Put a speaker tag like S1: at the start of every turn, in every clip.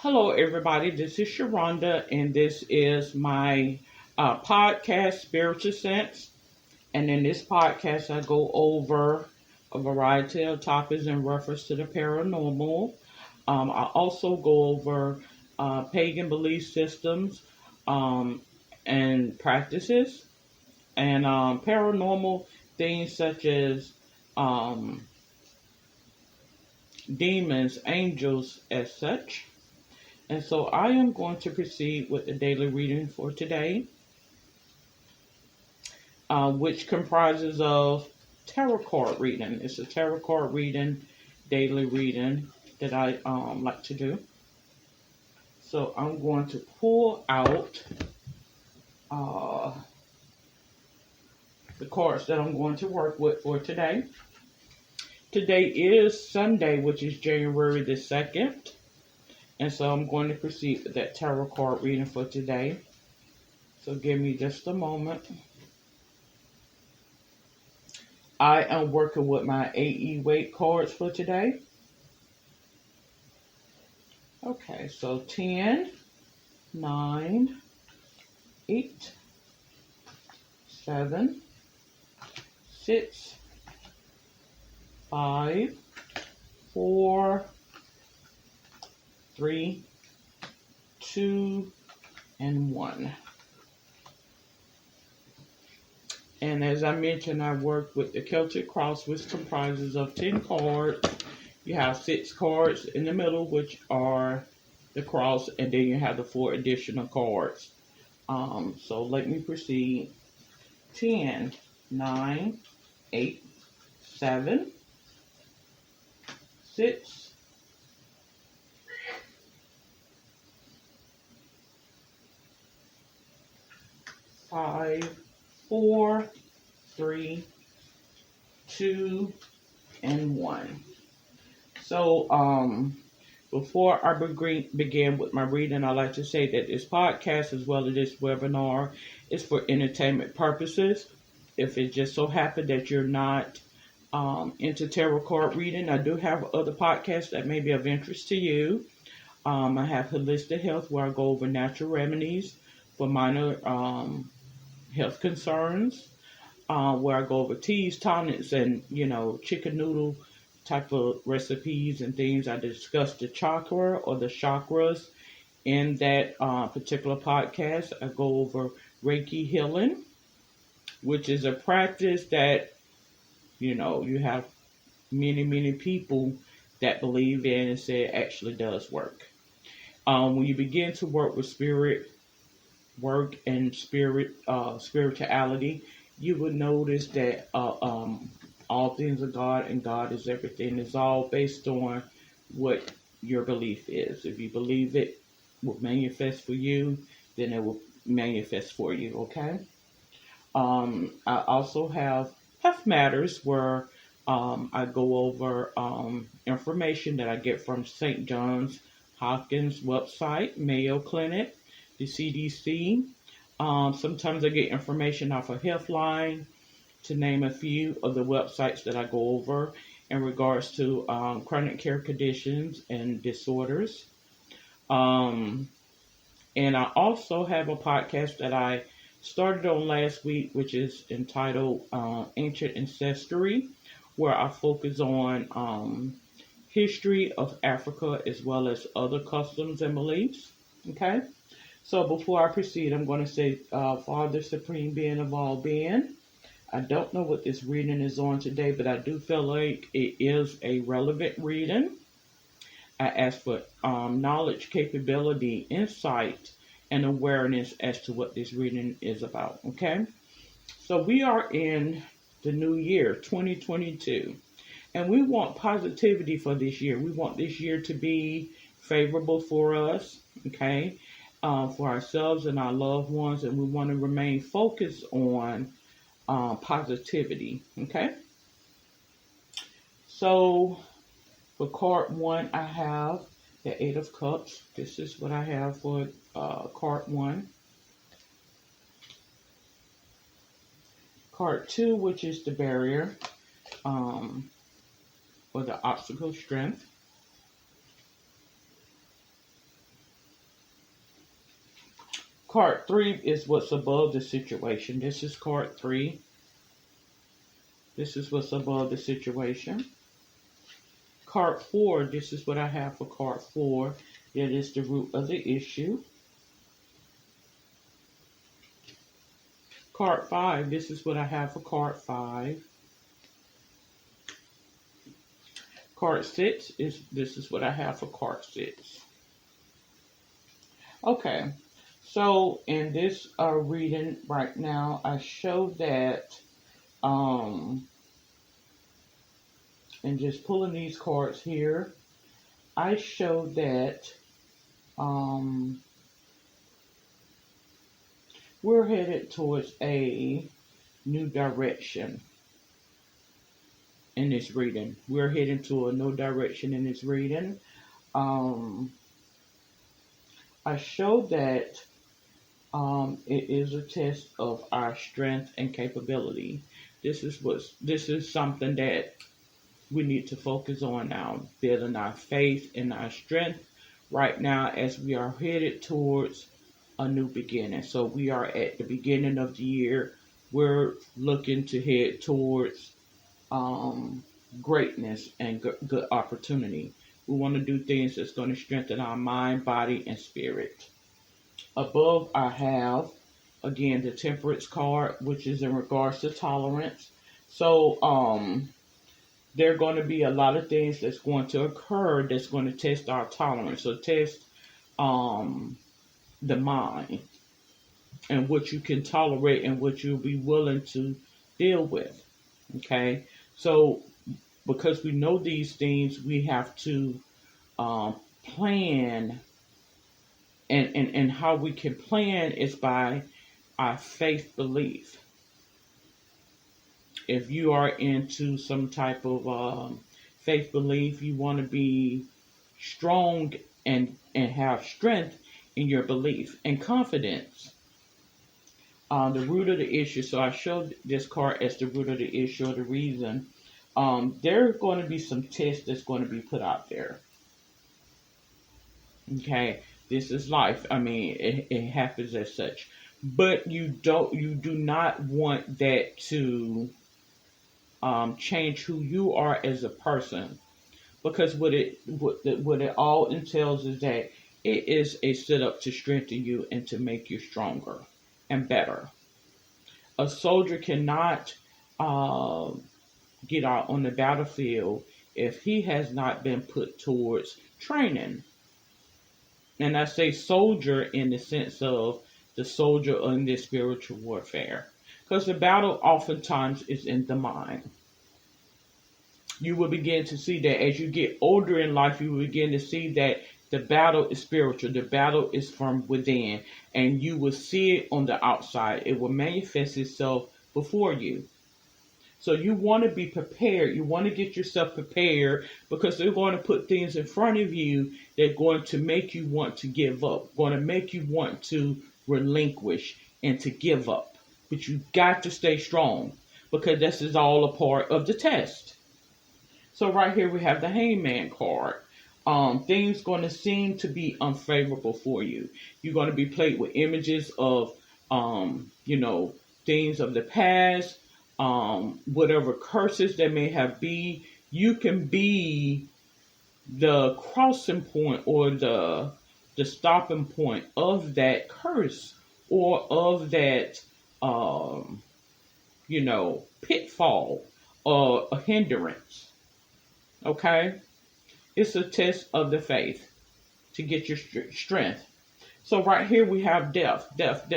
S1: Hello, everybody. This is Sharonda, and this is my podcast, Spiritual Sense. And in this podcast, I go over a variety of topics in reference to the paranormal. I also go over pagan belief systems um, and practices, and paranormal things such as um, demons, angels, as such. And so I am going to proceed with the daily reading for today, which comprises of tarot card reading. It's a tarot card reading, daily reading that I like to do. So I'm going to pull out uh, the cards that I'm going to work with for today. Today is Sunday, which is January the 2nd. And so I'm going to proceed with that tarot card reading for today. So give me just a moment. I am working with my AE weight cards for today. Okay, so 10, 9, 8, 7, 6, 5, 4, 3, 2, and 1. And as I mentioned, I work with the Celtic Cross, which comprises of 10 cards. You have 6 cards in the middle, which are the cross, and then you have the 4 additional cards. So let me proceed. 10, 9, 8, 7, 6, 5, 4, 3, 2, and 1. So, before I begin with my reading, I'd like to say that this podcast, as well as this webinar, is for entertainment purposes. If it just so happened that you're not into tarot card reading, I do have other podcasts that may be of interest to you. I have Holistic Health, where I go over natural remedies for minor health concerns, where I go over teas, tonics, and chicken noodle type of recipes and things. I discuss the chakra or the chakras in that particular podcast. I go over Reiki healing, which is a practice that you have many people that believe in and say it actually does work. When you begin to work with spirit work and spirituality, you would notice that all things are God and God is everything. It's all based on what your belief is. If you believe it will manifest for you, then it will manifest for you. Okay. I also have Health Matters, where I go over information that I get from St. John's Hopkins website, Mayo Clinic, the CDC. Sometimes I get information off of Healthline, to name a few of the websites that I go over in regards to chronic care conditions and disorders. Um, and I also have a podcast that I started on last week, which is entitled Ancient Ancestry, where I focus on history of Africa as well as other customs and beliefs. Okay, so before I proceed, I'm going to say, Father, Supreme Being of all being. I don't know what this reading is on today, but I do feel like it is a relevant reading. I ask for knowledge, capability, insight, and awareness as to what this reading is about. Okay? So we are in the new year, 2022, and we want positivity for this year. We want this year to be favorable for us, okay? For ourselves and our loved ones, and we want to remain focused on positivity, okay? So for card 1, I have the 8 of Cups. This is what I have for card 1. Card 2, which is the barrier, or the obstacle strength. Card 3 is what's above the situation. This is card 3. This is what's above the situation. Card 4, this is what I have for card 4. That is the root of the issue. Card 5, this is what I have for card 5. Card 6, this is what I have for card 6. Okay, so in this reading right now, I show that, and just pulling these cards here, I show that we're headed towards a new direction in this reading. We're heading to a new direction in this reading. I show that it is a test of our strength and capability. This is something that we need to focus on now, building our faith and our strength right now as we are headed towards a new beginning. So we are at the beginning of the year. We're looking to head towards greatness and good opportunity. We want to do things that's going to strengthen our mind, body, and spirit. Above, I have, again, the Temperance card, which is in regards to tolerance. So, there are going to be a lot of things that's going to occur that's going to test our tolerance. So, test the mind and what you can tolerate and what you'll be willing to deal with. Okay? So, because we know these things, we have to plan, and how we can plan is by our faith belief. If you are into some type of faith belief, you want to be strong and have strength in your belief and confidence. The root of the issue. So I showed this card as the root of the issue or the reason. There are going to be some tests that's going to be put out there. Okay, this is life. I mean, it happens as such, but you do not want that to change who you are as a person, because what it all entails is that it is a setup to strengthen you and to make you stronger and better. A soldier cannot get out on the battlefield if he has not been put towards training. And I say soldier in the sense of the soldier in this spiritual warfare, because the battle oftentimes is in the mind. You will begin to see that as you get older in life, you will begin to see that the battle is spiritual. The battle is from within, and you will see it on the outside. It will manifest itself before you. So you want to be prepared. You want to get yourself prepared, because they're going to put things in front of you that are going to make you want to give up, going to make you want to relinquish and to give up. But you got to stay strong, because this is all a part of the test. So right here we have the Hangman card. Things going to seem to be unfavorable for you. You're going to be plagued with images of, things of the past, whatever curses there may have be. You can be the crossing point or the stopping point of that curse or of that, pitfall or a hindrance. Okay? It's a test of the faith to get your strength. So right here we have death. Death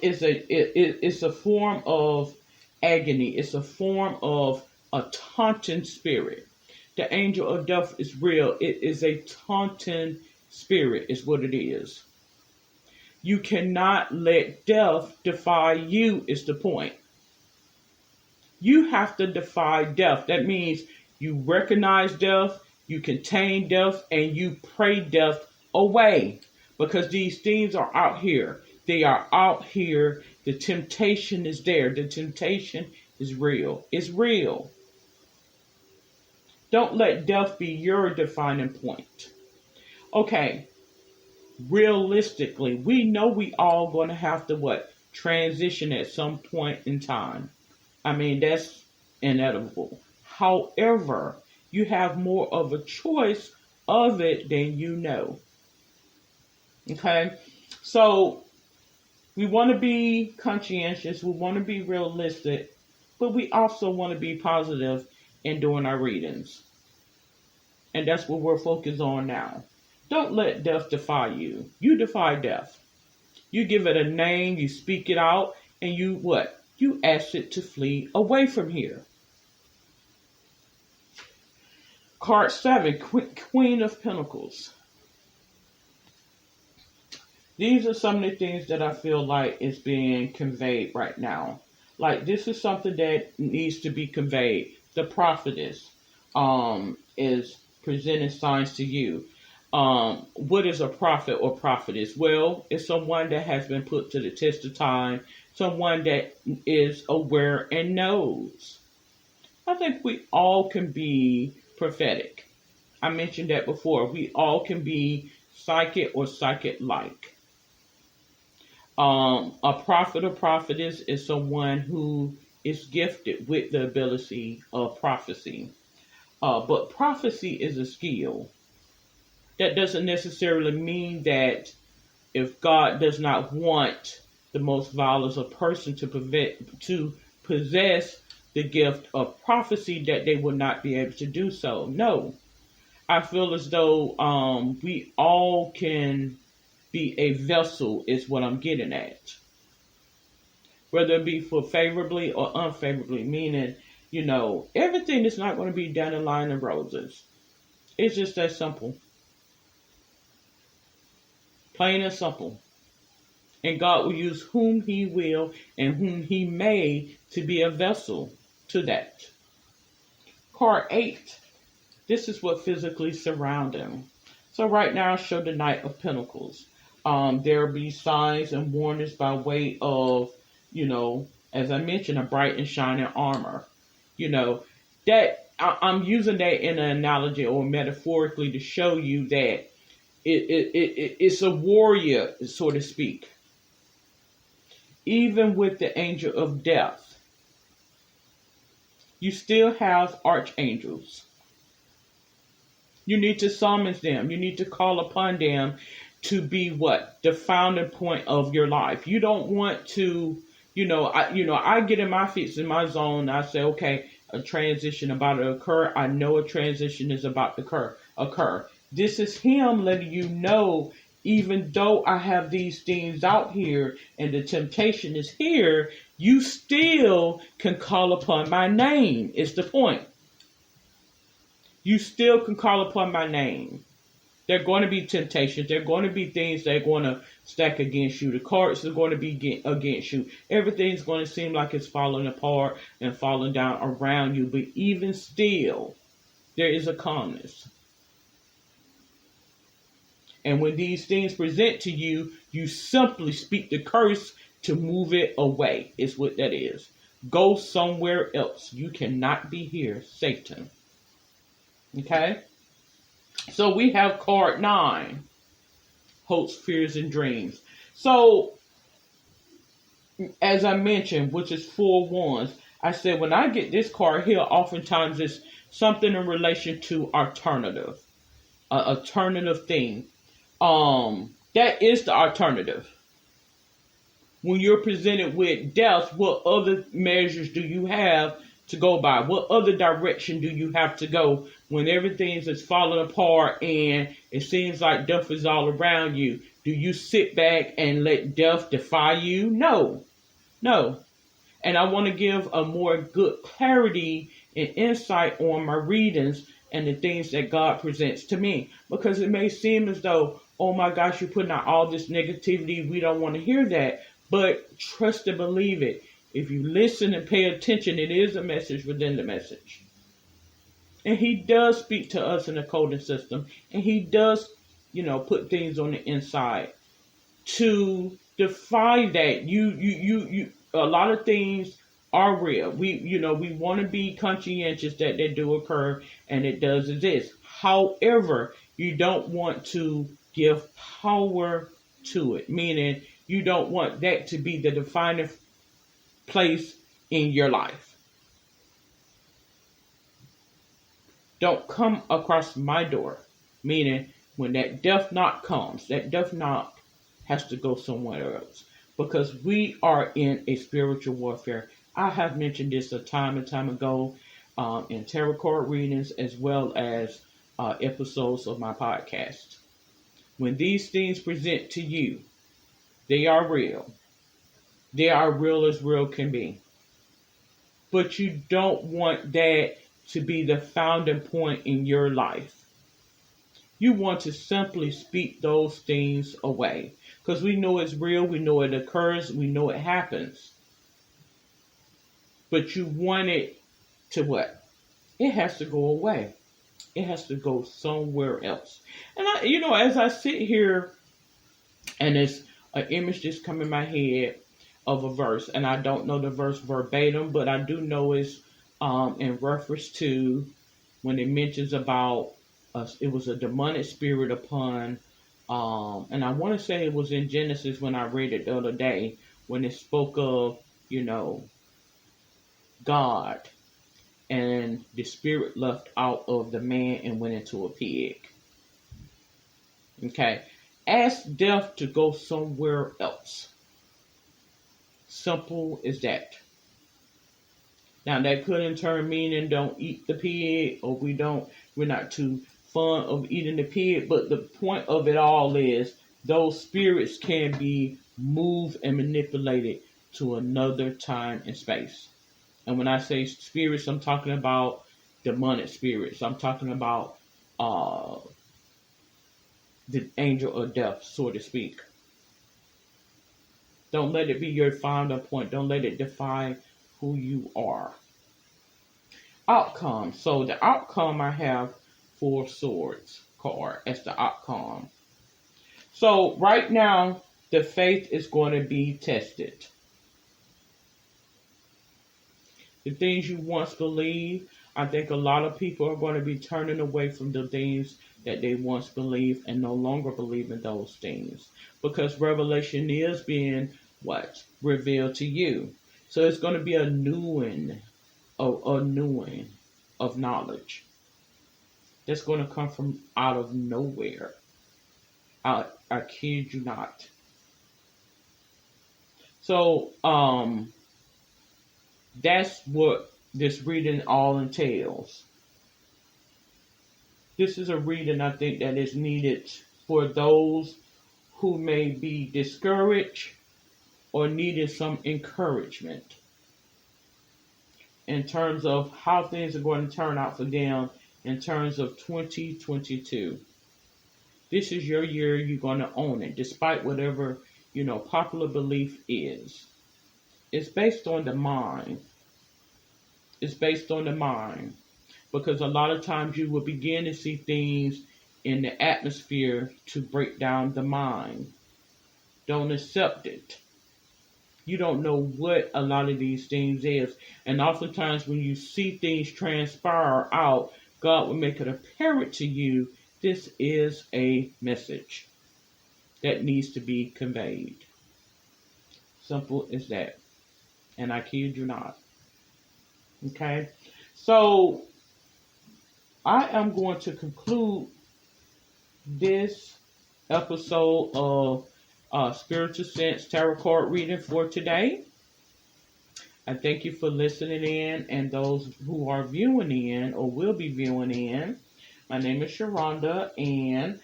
S1: is a form of agony. It's a form of a taunting spirit. The angel of death is real. It is a taunting spirit is what it is. You cannot let death defy you is the point. You have to defy death. That means you recognize death, you contain death, and you pray death away. Because these things are out here. They are out here. The temptation is there. The temptation is real. It's real. Don't let death be your defining point. Okay. realistically, we know we all going to have to what? Transition at some point in time. I mean, that's inevitable. However, you have more of a choice of it than you know. Okay? So, we want to be conscientious, we want to be realistic, but we also want to be positive in doing our readings. And that's what we're focused on now. Don't let death defy you. You defy death. You give it a name, you speak it out, and you what? You ask it to flee away from here. Card 7, Queen of Pentacles. These are some of the things that I feel like is being conveyed right now. Like, this is something that needs to be conveyed. The prophetess is presenting signs to you. What is a prophet or prophetess? Well, it's someone that has been put to the test of time, someone that is aware and knows. I think we all can be prophetic. I mentioned that before. We all can be psychic or psychic-like. A prophet or prophetess is someone who is gifted with the ability of prophecy. But prophecy is a skill. That doesn't necessarily mean that if God does not want the most volatile person to possess the gift of prophecy, that they will not be able to do so. No. I feel as though we all can be a vessel is what I'm getting at. Whether it be for favorably or unfavorably, meaning, everything is not going to be dandelion and roses. It's just that simple. Plain and simple. And God will use whom he will and whom he may to be a vessel to that. Card 8. This is what physically surrounds him. So right now I show the Knight of Pentacles. There will be signs and warnings by way of, as I mentioned, a bright and shining armor. That I'm using that in an analogy or metaphorically to show you that it's a warrior, so to speak. Even with the angel of death, you still have archangels. You need to summon them. You need to call upon them to be what? The founding point of your life. You don't want to, I get in my feet, in my zone. I say, okay, a transition about to occur. I know a transition is about to occur. This is him letting you know, even though I have these things out here and the temptation is here, you still can call upon my name. Is the point. You still can call upon my name. There are going to be temptations. There are going to be things that are going to stack against you. The cards are going to be against you. Everything's going to seem like it's falling apart and falling down around you. But even still, there is a calmness. And when these things present to you, you simply speak the curse to move it away. Is what that is. Go somewhere else. You cannot be here, Satan. Okay? So we have card 9, hopes, fears, and dreams. So, as I mentioned, which is 4 wands, I said when I get this card here, oftentimes it's something in relation to alternative thing. That is the alternative. When you're presented with death, what other measures do you have to go by? What other direction do you have to go when everything is falling apart and it seems like death is all around you? Do you sit back and let death defy you? No. And I want to give a more good clarity and insight on my readings and the things that God presents to me. Because it may seem as though, oh my gosh, you're putting out all this negativity. We don't want to hear that. But trust and believe it. If you listen and pay attention, it is a message within the message. And he does speak to us in the coding system. And he does, put things on the inside to defy that. You a lot of things are real. We want to be conscientious that they do occur and it does exist. However, you don't want to give power to it, meaning you don't want that to be the defining place in your life. Don't come across my door, meaning when that death knock comes, that death knock has to go somewhere else because we are in a spiritual warfare. I have mentioned this a time and time ago in tarot card readings as well as episodes of my podcast. When these things present to you, they are real. They are real as real can be. But you don't want that to be the founding point in your life. You want to simply speak those things away. Because we know it's real, we know it occurs, we know it happens. But you want it to what? It has to go away. It has to go somewhere else. And as I sit here and there's an image just come in my head of a verse, and I don't know the verse verbatim, but I do know it's in reference to when it mentions about it was a demonic spirit upon, and I want to say it was in Genesis when I read it the other day, when it spoke of, God, and the spirit left out of the man and went into a pig. Okay. Ask death to go somewhere else. Simple as that. Now that could in turn mean don't eat the pig, or we're not too fond of eating the pig, but the point of it all is those spirits can be moved and manipulated to another time and space. And when I say spirits, I'm talking about demonic spirits. I'm talking about the angel of death, so to speak. Don't let it be your final point. Don't let it define who you are. Outcome. So the outcome I have 4 swords card as the outcome. So right now, the faith is going to be tested. The things you once believed, I think a lot of people are going to be turning away from the things that they once believed and no longer believe in those things. Because revelation is being revealed to you. So it's going to be a newing of knowledge that's going to come from out of nowhere. I kid you not. So that's what this reading all entails. This is a reading I think that is needed for those who may be discouraged or needed some encouragement in terms of how things are going to turn out for them in terms of 2022. This is your year. You're going to own it, despite whatever, popular belief is. It's based on the mind. It's based on the mind. Because a lot of times you will begin to see things in the atmosphere to break down the mind. Don't accept it. You don't know what a lot of these things is. And oftentimes when you see things transpire out, God will make it apparent to you this is a message that needs to be conveyed. Simple as that. And I kid you not. Okay? So I am going to conclude this episode of Spiritual Sense Tarot Card Reading for today. I thank you for listening in, and those who are viewing in or will be viewing in. My name is Sharonda, and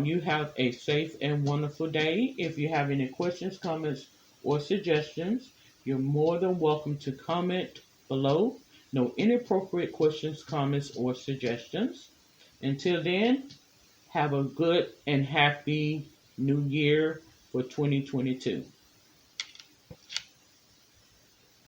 S1: you have a safe and wonderful day. If you have any questions, comments, or suggestions, you're more than welcome to comment below. No inappropriate questions, comments, or suggestions. Until then, have a good and happy new year for 2022.